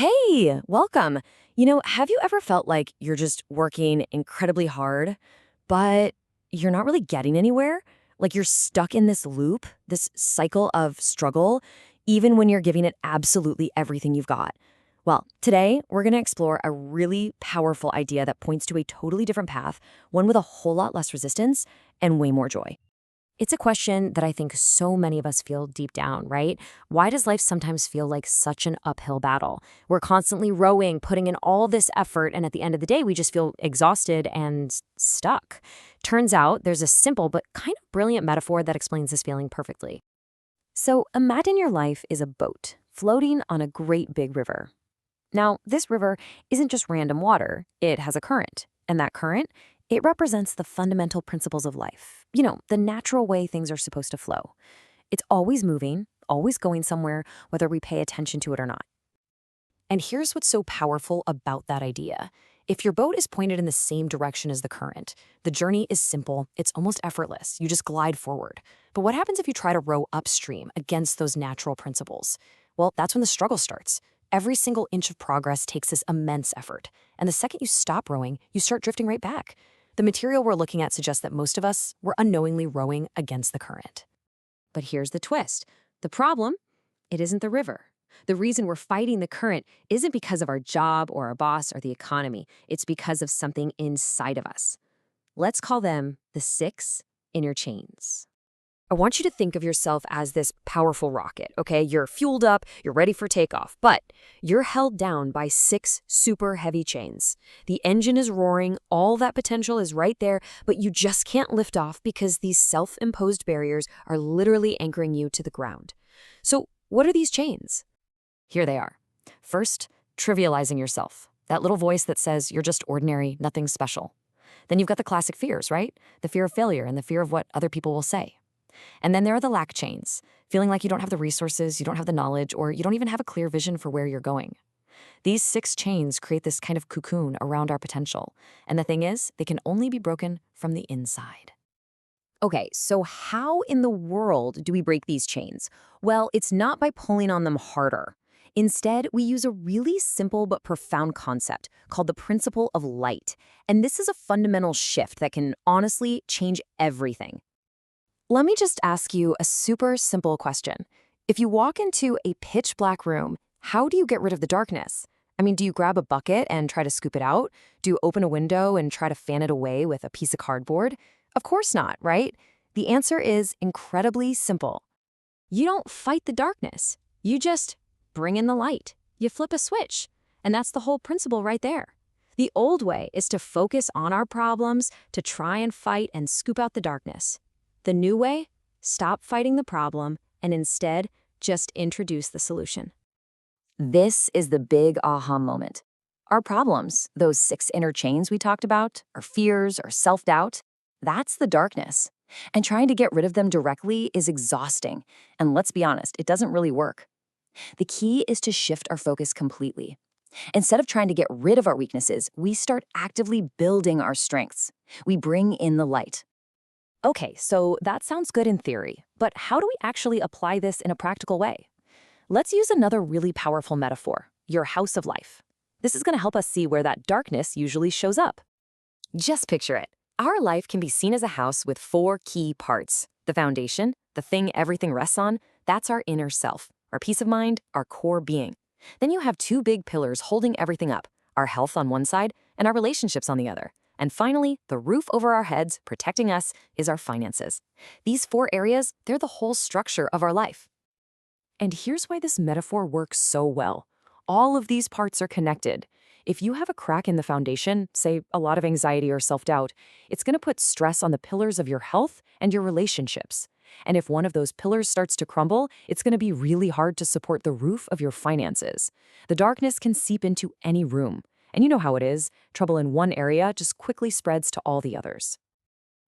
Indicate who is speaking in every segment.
Speaker 1: Hey, welcome. Have you ever felt like you're just working incredibly hard, but you're not really getting anywhere? Like you're stuck in this loop, this cycle of struggle, even when you're giving it absolutely everything you've got? Well, today we're going to explore a really powerful idea that points to a totally different path, one with a whole lot less resistance and way more joy. It's a question that I think so many of us feel deep down, right? Why does life sometimes feel like such an uphill battle? We're constantly rowing, putting in all this effort, and at the end of the day, we just feel exhausted and stuck. Turns out there's a simple but kind of brilliant metaphor that explains this feeling perfectly. So imagine your life is a boat floating on a great big river. Now, this river isn't just random water, it has a current. And that current, it represents the fundamental principles of life. The natural way things are supposed to flow. It's always moving, always going somewhere, whether we pay attention to it or not. And here's what's so powerful about that idea. If your boat is pointed in the same direction as the current, the journey is simple, it's almost effortless. You just glide forward. But what happens if you try to row upstream against those natural principles? Well, that's when the struggle starts. Every single inch of progress takes this immense effort. And the second you stop rowing, you start drifting right back. The material we're looking at suggests that most of us were unknowingly rowing against the current. But here's the twist. The problem, it isn't the river. The reason we're fighting the current isn't because of our job or our boss or the economy. It's because of something inside of us. Let's call them the 6 inner chains. I want you to think of yourself as this powerful rocket, okay? You're fueled up, you're ready for takeoff, but you're held down by 6 super heavy chains. The engine is roaring, all that potential is right there, but you just can't lift off because these self-imposed barriers are literally anchoring you to the ground. So, what are these chains? Here they are. First, trivializing yourself. That little voice that says you're just ordinary, nothing special. Then you've got the classic fears, right? The fear of failure and the fear of what other people will say. And then there are the lack chains, feeling like you don't have the resources, you don't have the knowledge, or you don't even have a clear vision for where you're going. These 6 chains create this kind of cocoon around our potential. And the thing is, they can only be broken from the inside. Okay, so how in the world do we break these chains? Well, it's not by pulling on them harder. Instead, we use a really simple but profound concept called the principle of light. And this is a fundamental shift that can honestly change everything. Let me just ask you a super simple question. If you walk into a pitch black room, how do you get rid of the darkness? I mean, do you grab a bucket and try to scoop it out? Do you open a window and try to fan it away with a piece of cardboard? Of course not, right? The answer is incredibly simple. You don't fight the darkness. You just bring in the light. You flip a switch. And that's the whole principle right there. The old way is to focus on our problems, to try and fight and scoop out the darkness. The new way, stop fighting the problem and instead just introduce the solution. This is the big aha moment. Our problems, those 6 inner chains we talked about, our fears, our self-doubt, that's the darkness. And trying to get rid of them directly is exhausting. And let's be honest, it doesn't really work. The key is to shift our focus completely. Instead of trying to get rid of our weaknesses, we start actively building our strengths. We bring in the light. Okay, so that sounds good in theory, but how do we actually apply this in a practical way? Let's use another really powerful metaphor, your house of life. This is going to help us see where that darkness usually shows up. Just picture it. Our life can be seen as a house with 4 key parts. The foundation, the thing everything rests on, that's our inner self, our peace of mind, our core being. Then you have 2 big pillars holding everything up, our health on one side and our relationships on the other. And finally, the roof over our heads, protecting us, is our finances. These 4 areas, they're the whole structure of our life. And here's why this metaphor works so well. All of these parts are connected. If you have a crack in the foundation, say a lot of anxiety or self-doubt, it's going to put stress on the pillars of your health and your relationships. And if one of those pillars starts to crumble, it's going to be really hard to support the roof of your finances. The darkness can seep into any room. And you know how it is, trouble in one area just quickly spreads to all the others.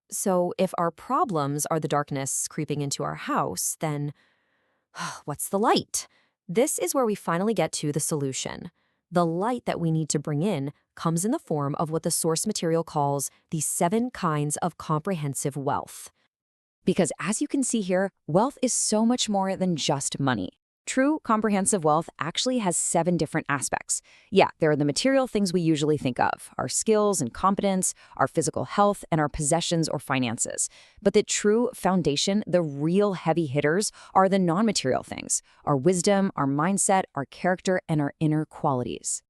Speaker 1: So if our problems are the darkness creeping into our house, then what's the light? This is where we finally get to the solution. The light that we need to bring in comes in the form of what the source material calls the 7 kinds of comprehensive wealth. Because as you can see here, wealth is so much more than just money.
Speaker 2: True comprehensive wealth actually has 7 different aspects. Yeah, there are the material things we usually think of, our skills and competence, our physical health, and our possessions or finances. But the true foundation, the real heavy hitters, are the non-material things, our wisdom, our mindset, our character, and our inner qualities.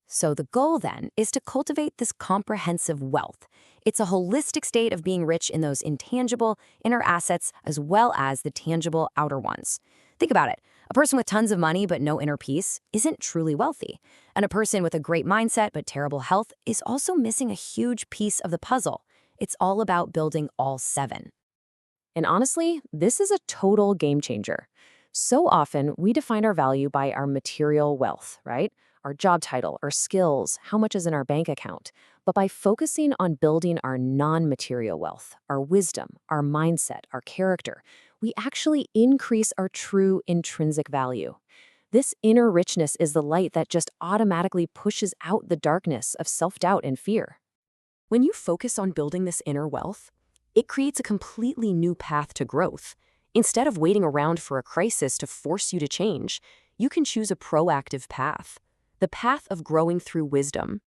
Speaker 1: So the goal then is to cultivate this comprehensive wealth. It's a holistic state of being rich in those intangible inner assets as well as the tangible outer ones. Think about it. A person with tons of money but no inner peace isn't truly wealthy. And a person with a great mindset but terrible health is also missing a huge piece of the puzzle. It's all about building all 7. And honestly, this is a total game changer. So often, we define our value by our material wealth, right? Our job title, our skills, how much is in our bank account. But by focusing on building our non-material wealth, our wisdom, our mindset, our character, we actually increase our true intrinsic value. This inner richness is the light that just automatically pushes out the darkness of self-doubt and fear. When you focus on building this inner wealth, it creates a completely new path to growth. Instead of waiting around for a crisis to force you to change, you can choose a proactive path, the path of growing through wisdom.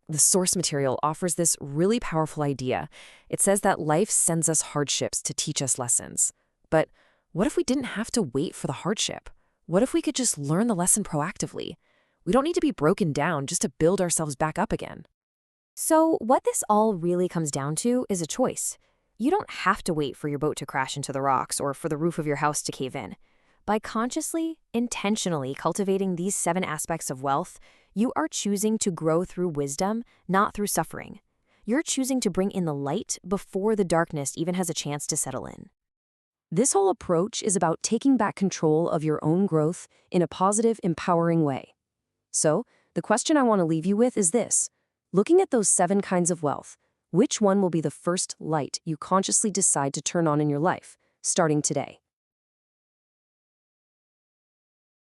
Speaker 1: The source material offers this really powerful idea. It says that life sends us hardships to teach us lessons. But what if we didn't have to wait for the hardship? What if we could just learn the lesson proactively? We don't need to be broken down just to build ourselves back up again. So what this all really comes down to is a choice. You don't have to wait for your boat to crash into the rocks or for the roof of your house to cave in. By consciously, intentionally cultivating these 7 aspects of wealth, you are choosing to grow through wisdom, not through suffering. You're choosing to bring in the light before the darkness even has a chance to settle in. This whole approach is about taking back control of your own growth in a positive, empowering way. So, the question I want to leave you with is this. Looking at those 7 kinds of wealth, which one will be the first light you consciously decide to turn on in your life, starting today?